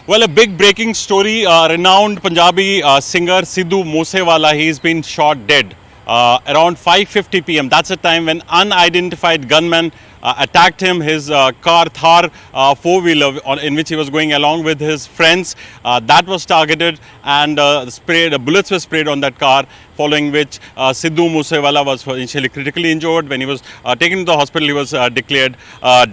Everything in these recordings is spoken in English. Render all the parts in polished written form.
Well, a big breaking story. Renowned Punjabi singer Sidhu Moosewala, he's been shot dead around 5:50 p.m. That's the time when unidentified gunmen attacked him. His car Thar four-wheeler in which he was going along with his friends, that was targeted, and bullets were sprayed on that car. Following which, Sidhu Moosewala was initially critically injured. When he was taken to the hospital, he was declared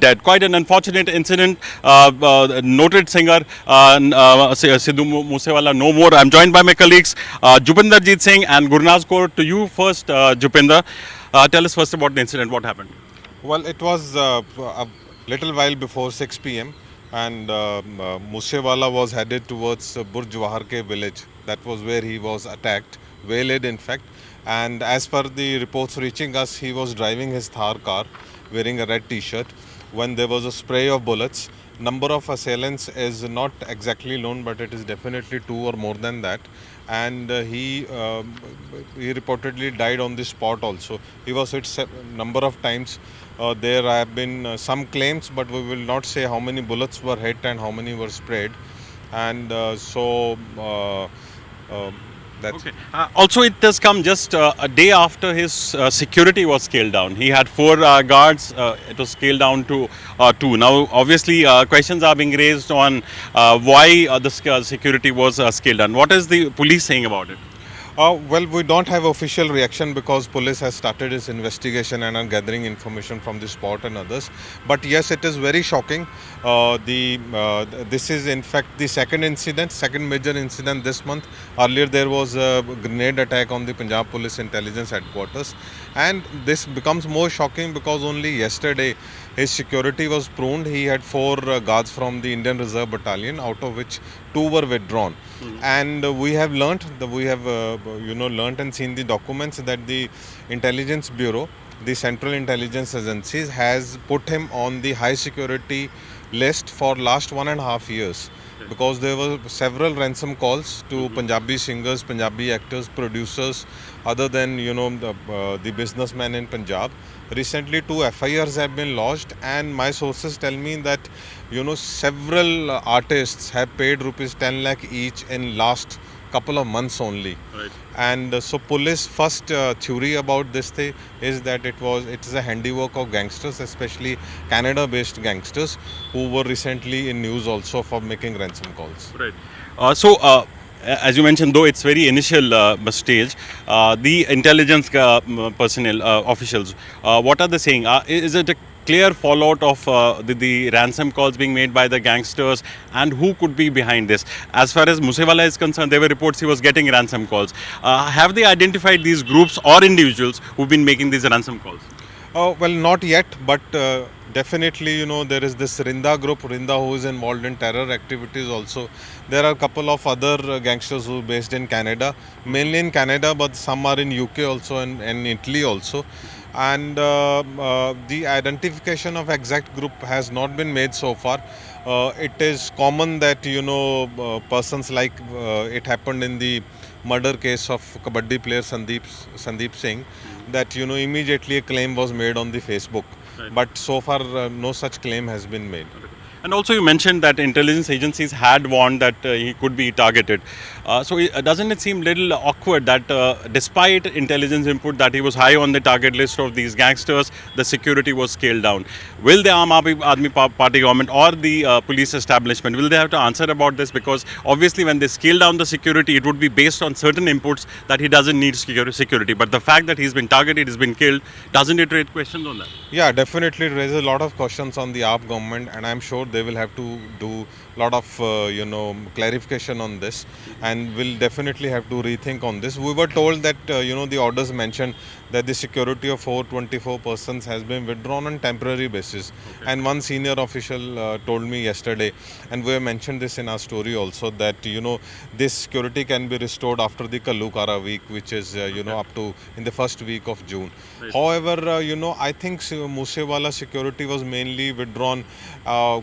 dead. Quite an unfortunate incident. Noted singer Sidhu Moosewala no more. I'm joined by my colleagues Jupinder Jeet Singh and Gurnaz Kaur. To you first, Jupinder. Tell us first about the incident. What happened? Well, it was a little while before 6 p.m. and Moosewala was headed towards Burj Waharke village. That was where he was attacked, waylaid in fact. And as per the reports reaching us, he was driving his Thar car wearing a red t-shirt when there was a spray of bullets. Number of assailants is not exactly known, but it is definitely two or more than that. And he reportedly died on the spot also. He was hit number of times. There have been some claims, but we will not say how many bullets were hit and how many were sprayed. And that's okay. Also, it has come just a day after his security was scaled down. He had four guards. It was scaled down to two. Now, obviously, questions are being raised on why the security was scaled down. What is the police saying about it? Well, we don't have official reaction because police has started its investigation and are gathering information from the spot and others. But yes, it is very shocking. This is in fact the second major incident this month. Earlier there was a grenade attack on the Punjab Police Intelligence Headquarters, and this becomes more shocking because only yesterday his security was pruned. He had four guards from the Indian Reserve Battalion, out of which two were withdrawn. And we have learnt learnt and seen the documents that the intelligence bureau, the central intelligence agencies, has put him on the high security list for last 1.5 years, because there were several ransom calls to Punjabi singers, Punjabi actors, producers, other than the businessmen in Punjab. Recently, 2 FIRs have been lodged, and my sources tell me that several artists have paid rupees 10 lakh each in last couple of months only. Right. And so police first theory about this thing is that it is a handiwork of gangsters, especially Canada based gangsters, who were recently in news also for making ransom calls. Right. As you mentioned, though it's very initial stage, the intelligence personnel, officials, what are they saying? Is it a clear fallout of the ransom calls being made by the gangsters, and who could be behind this? As far as Moosewala is concerned, there were reports he was getting ransom calls. Have they identified these groups or individuals who've been making these ransom calls? Well, not yet, but definitely, there is this Rinda group, Rinda, who is involved in terror activities also. There are a couple of other gangsters who are based in Canada, mainly in Canada, but some are in UK also and Italy also. And the identification of exact group has not been made so far. It is common that, persons like it happened in the murder case of Kabaddi player Sandeep Singh, that immediately a claim was made on the Facebook. Right. But so far no such claim has been made. And also you mentioned that intelligence agencies had warned that he could be targeted. Doesn't it seem little awkward that despite intelligence input that he was high on the target list of these gangsters, the security was scaled down? Will the Aam Aadmi Party government or the police establishment, will they have to answer about this? Because obviously when they scale down the security, it would be based on certain inputs that he doesn't need security. But the fact that he's been targeted, he's been killed, doesn't it raise questions on that? Yeah, definitely it raises a lot of questions on the AAP government, and I'm sure they will have to do a lot of clarification on this, and will definitely have to rethink on this. We were told that the orders mentioned that the security of 424 persons has been withdrawn on temporary basis. Okay. And one senior official told me yesterday, and we have mentioned this in our story also, that this security can be restored after the Kalukara week, which is up to in the first week of June. Right. However, I think Moosewala security was mainly withdrawn,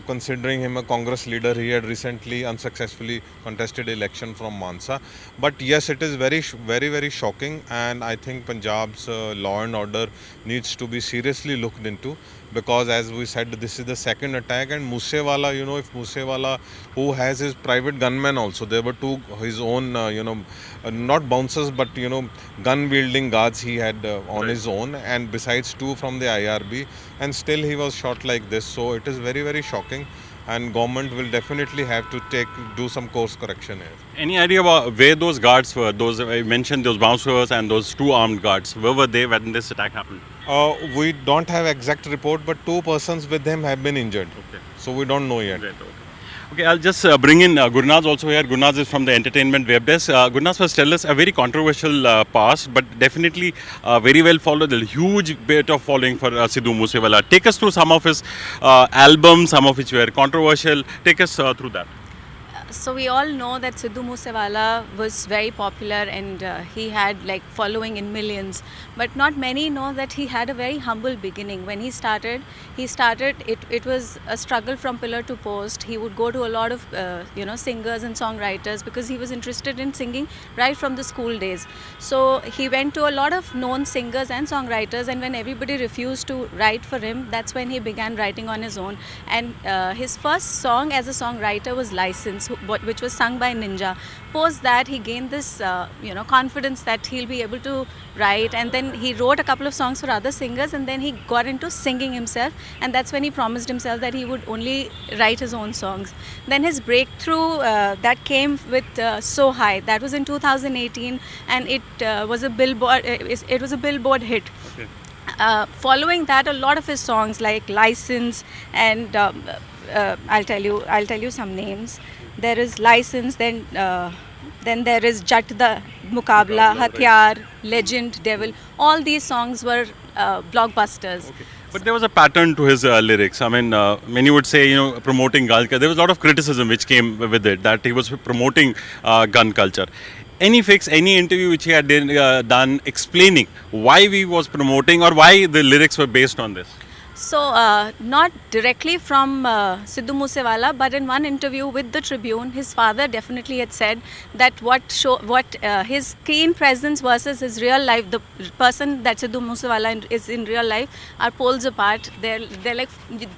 considering him a Congress leader. he had recently unsuccessfully contested election from Mansa. But yes, it is very shocking, and I think Punjab's law and order needs to be seriously looked into, because as we said, this is the second attack. And Moosewala, if Moosewala, who has his private gunmen also, there were two his own not bouncers but gun wielding guards he had on his own, and besides two from the IRB, and still he was shot like this. So it is very shocking, and government will definitely have to do some course correction here. Any idea about where those guards were? Those I mentioned, those bouncers and those two armed guards. Where were they when this attack happened? We don't have exact report, but two persons with them have been injured. Okay. So we don't know yet. Right, okay, I'll just bring in Gurnaz also here. Gurnaz is from the entertainment web desk. Gurnaz, first tell us a very controversial past, but definitely very well followed. A huge bit of following for Sidhu Moosewala. Take us through some of his albums, some of which were controversial. Take us through that. So we all know that Sidhu Moosewala was very popular, and he had like following in millions. But not many know that he had a very humble beginning. When he started, it was a struggle from pillar to post. He would go to a lot of singers and songwriters because he was interested in singing right from the school days. So he went to a lot of known singers and songwriters, and when everybody refused to write for him, that's when he began writing on his own. And his first song as a songwriter was License, which was sung by Ninja. Post that, he gained this confidence that he'll be able to write, and then he wrote a couple of songs for other singers, and then he got into singing himself, and that's when he promised himself that he would only write his own songs. Then his breakthrough that came with So High, that was in 2018, and it was a Billboard hit. Okay. Following that, a lot of his songs like License and I'll tell you some names. There is License, then there is Jat the Mukabla, Hathyar, Legend, Devil. All these songs were blockbusters. Okay. But there was a pattern to his lyrics. I mean, many would say, promoting gun culture. There was a lot of criticism which came with it, that he was promoting gun culture. Any fix, any interview which he had done explaining why he was promoting or why the lyrics were based on this? So, not directly from Sidhu Moosewala, but in one interview with the Tribune, his father definitely had said that his screen presence versus his real life, the person that Sidhu Moosewala is in real life, are poles apart. They're like,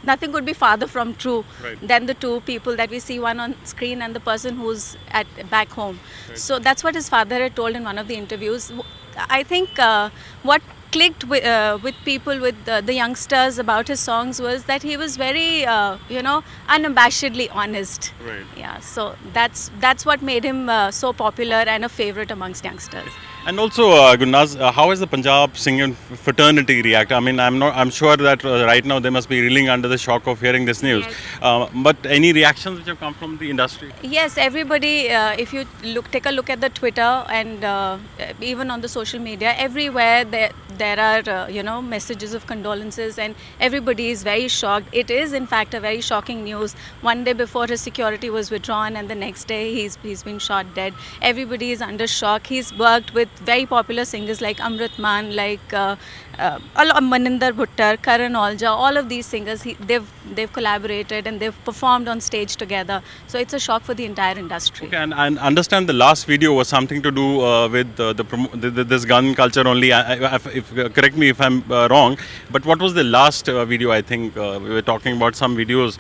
nothing could be farther from true than the two people that we see, one on screen and the person who's back home. Right. So that's what his father had told in one of the interviews. I think what clicked with people, with the youngsters about his songs was that he was very, unabashedly honest. Right. Yeah. So that's what made him so popular and a favorite amongst youngsters. And also, Gurnaz, how has the Punjab singing fraternity react? I mean, I'm sure that right now they must be reeling under the shock of hearing this news. Yes. But any reactions which have come from the industry? Yes, everybody. If you take a look at the Twitter and even on the social media, everywhere there are messages of condolences, and everybody is very shocked. It is in fact a very shocking news. One day before, his security was withdrawn, and the next day he's been shot dead. Everybody is under shock. He's worked with very popular singers like Amrit Maan, like Maninder Bhuttar, Karan Aulja. All of these singers, they've collaborated and they've performed on stage together. So it's a shock for the entire industry. Okay, and I understand the last video was something to do with this gun culture only. Correct me if I'm wrong, but what was the last video? I think we were talking about some videos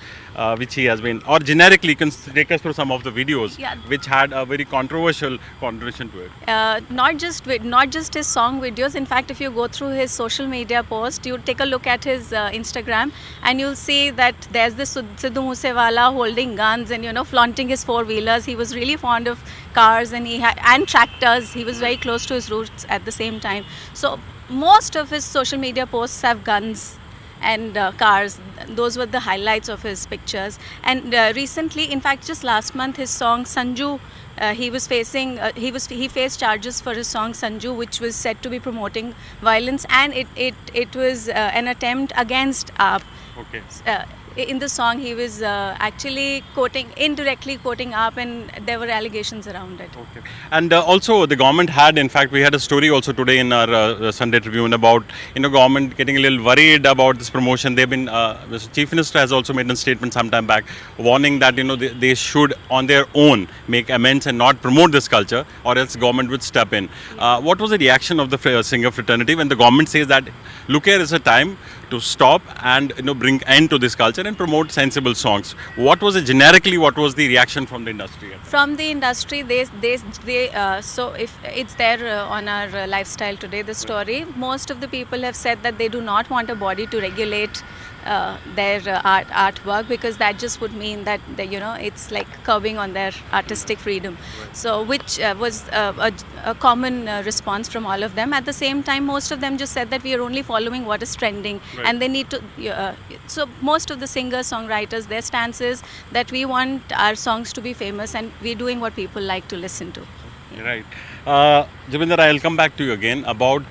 which he has been, or generically, you can take us through some of the videos which had a very controversial contribution to it. Not just his song videos. In fact, if you go through his social media post, you take a look at his Instagram, and you'll see that there's this Sidhu Moosewala holding guns and flaunting his four-wheelers. He was really fond of cars, and and tractors. He was very close to his roots at the same time. So most of his social media posts have guns and cars. Those were the highlights of his pictures. And recently, in fact, just last month, his song Sanju, he faced charges for his song Sanju, which was said to be promoting violence, and it was an attempt against AAP. Okay. in the song he was actually indirectly quoting up, and there were allegations around it. Okay. And also the government had, in fact, we had a story also today in our Sunday Tribune about, government getting a little worried about this promotion. They've been, the Chief Minister has also made a statement some time back warning that, they should on their own make amends and not promote this culture, or else government would step in. What was the reaction of the singer fraternity when the government says that, look, here is a time to stop and bring end to this culture and promote sensible songs? What was the reaction from the industry? From the industry, so if it's there on our lifestyle today, the story, most of the people have said that they do not want a body to regulate their artwork, because that just would mean that it's like curbing on their artistic freedom. So which was a common response from all of them. At the same time, most of them just said that we are only following what is trending, and they need to so most of the singers, songwriters, their stance is that we want our songs to be famous, and we're doing what people like to listen to. Right. Javinder, I'll come back to you again about,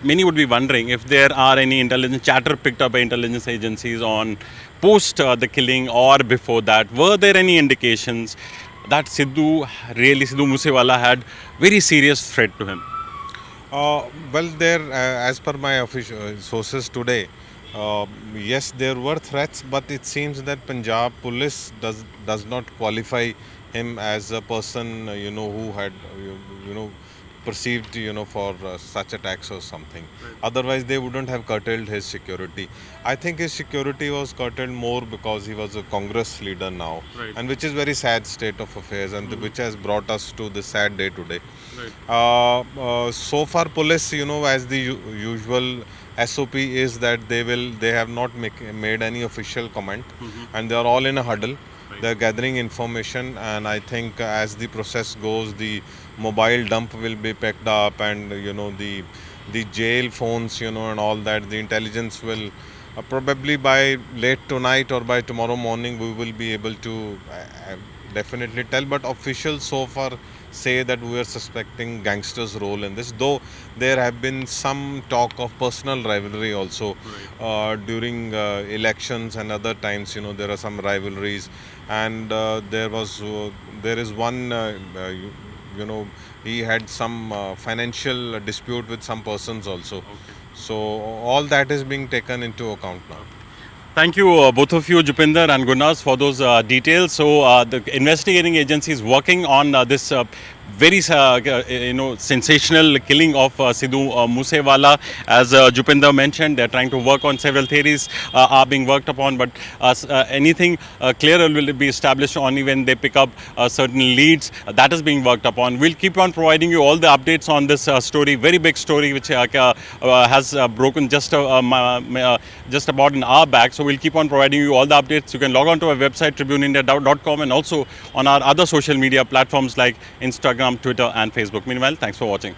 many would be wondering if there are any intelligence chatter picked up by intelligence agencies on post the killing or before that. Were there any indications that Sidhu Moosewala had very serious threat to him? Well, as per my official sources today, yes, there were threats, but it seems that Punjab police does not qualify him as a person, who had, perceived, for such attacks or something. Otherwise, they wouldn't have curtailed his security. I think his security was curtailed more because he was a Congress leader now, and which is very sad state of affairs, and which has brought us to this sad day today. So far, police, as the usual SOP is that they have not made any official comment, and they are all in a huddle. They are gathering information, and I think as the process goes, the mobile dump will be picked up, and the jail phones, and all that. The intelligence will probably by late tonight or by tomorrow morning we will be able to definitely tell. But officials so far say that we are suspecting gangsters' role in this, though there have been some talk of personal rivalry also during elections and other times. There are some rivalries, and there is one. He had some financial dispute with some persons also. So all that is being taken into account now. Thank you, both of you, Jupinder and Gurnaz, for those details. So the investigating agency is working on this very sensational killing of Sidhu Moosewala. As Jupinder mentioned, they're trying to work on several theories are being worked upon, but anything clearer will be established only when they pick up certain leads. That is being worked upon. We'll keep on providing you all the updates on this story, very big story, which has broken just about an hour back. So we'll keep on providing you all the updates. You can log on to our website, tribuneindia.com, and also on our other social media platforms like Instagram, Twitter and Facebook. Meanwhile, thanks for watching.